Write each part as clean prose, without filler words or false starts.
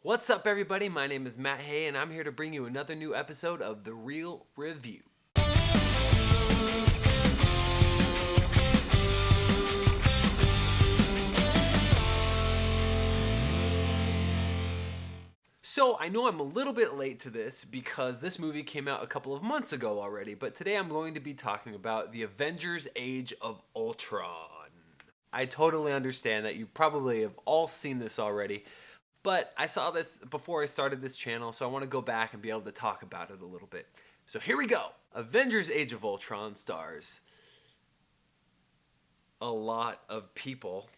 What's up, everybody? My name is Matt Hay, and I'm here to bring you another new episode of The Real Review. So, I know I'm a little bit late to this because this movie came out a couple of months ago already, but today I'm going to be talking about the Avengers Age of Ultron. I totally understand that you probably have all seen this already, but I saw this before I started this channel, so I want to go back and be able to talk about it a little bit. So here we go. Avengers Age of Ultron stars a lot of people.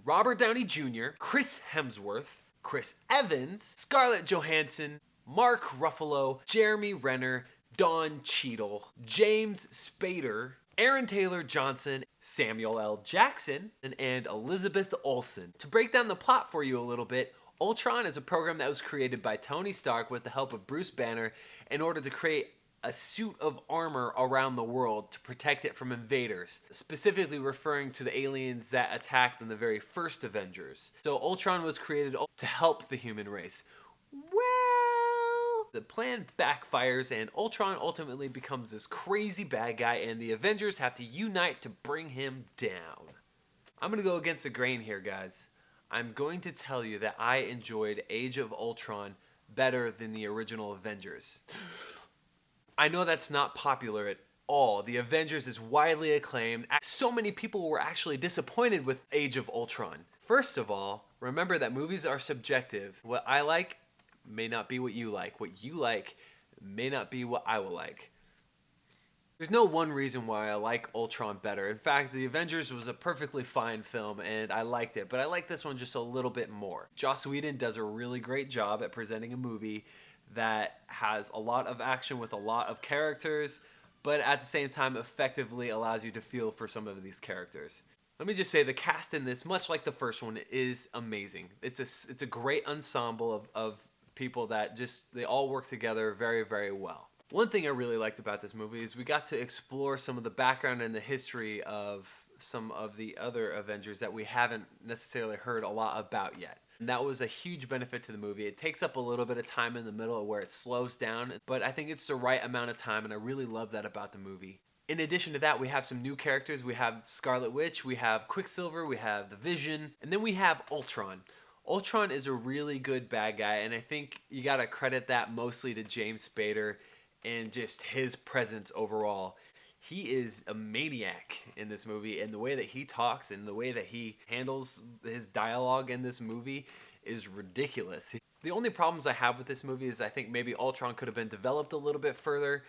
Robert Downey Jr., Chris Hemsworth, Chris Evans, Scarlett Johanson, Mark Ruffalo, Jeremy Renner, Don Cheadle, James Spader, Aaron Taylor Johnson, Samuel L. Jackson, and Elizabeth Olsen. To break down the plot for you a little bit, Ultron is a program that was created by Tony Stark with the help of Bruce Banner in order to create a suit of armor around the world to protect it from invaders, specifically referring to the aliens that attacked in the very first Avengers. So Ultron was created to help the human race. Well, the plan backfires and Ultron ultimately becomes this crazy bad guy and the Avengers have to unite to bring him down. I'm gonna go against the grain here, guys. I'm going to tell you that I enjoyed Age of Ultron better than the original Avengers. I know that's not popular at all. The Avengers is widely acclaimed. So many people were actually disappointed with Age of Ultron. First of all, remember that movies are subjective. What I like may not be what you like. What you like may not be what I will like. There's no one reason why I like Ultron better. In fact, The Avengers was a perfectly fine film and I liked it, but I like this one just a little bit more. Joss Whedon does a really great job at presenting a movie that has a lot of action with a lot of characters, but at the same time effectively allows you to feel for some of these characters. Let me just say the cast in this, much like the first one, is amazing. It's a great ensemble of people that they all work together very, very well. One thing I really liked about this movie is we got to explore some of the background and the history of some of the other Avengers that we haven't necessarily heard a lot about yet. And that was a huge benefit to the movie. It takes up a little bit of time in the middle where it slows down, but I think it's the right amount of time, and I really love that about the movie. In addition to that, we have some new characters. We have Scarlet Witch, we have Quicksilver, we have the Vision, and then we have Ultron. Ultron is a really good bad guy, and I think you gotta credit that mostly to James Spader and just his presence overall. He is a maniac in this movie, and the way that he talks and the way that he handles his dialogue in this movie is ridiculous. The only problems I have with this movie is I think maybe Ultron could have been developed a little bit further.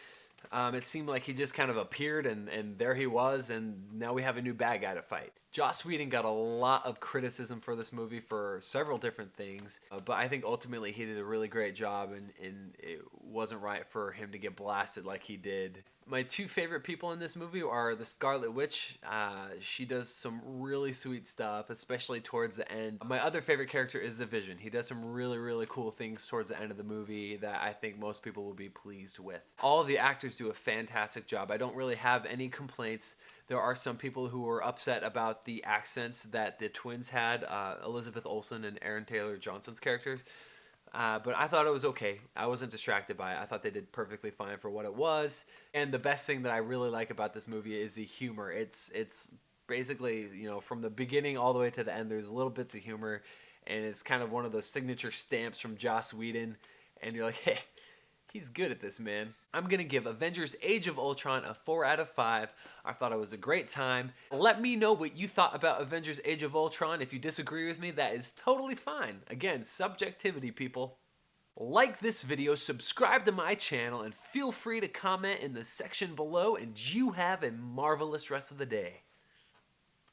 It seemed like he just kind of appeared and there he was, and now we have a new bad guy to fight. Joss Whedon got a lot of criticism for this movie for several different things, but I think ultimately he did a really great job, and it wasn't right for him to get blasted like he did. My two favorite people in this movie are the Scarlet Witch. She does some really sweet stuff, especially towards the end. My other favorite character is the Vision. He does some really, really cool things towards the end of the movie that I think most people will be pleased with. All of the actors do a fantastic job. I don't really have any complaints. There are some people who were upset about the accents that the twins had, Elizabeth Olsen and Aaron Taylor Johnson's characters. But I thought it was okay. I wasn't distracted by it. I thought they did perfectly fine for what it was. And the best thing that I really like about this movie is the humor. It's basically, from the beginning all the way to the end, there's little bits of humor. And it's kind of one of those signature stamps from Joss Whedon. And you're like, hey, he's good at this, man. I'm going to give Avengers Age of Ultron a 4 out of 5. I thought it was a great time. Let me know what you thought about Avengers Age of Ultron. If you disagree with me, that is totally fine. Again, subjectivity, people. Like this video, subscribe to my channel, and feel free to comment in the section below, and you have a marvelous rest of the day.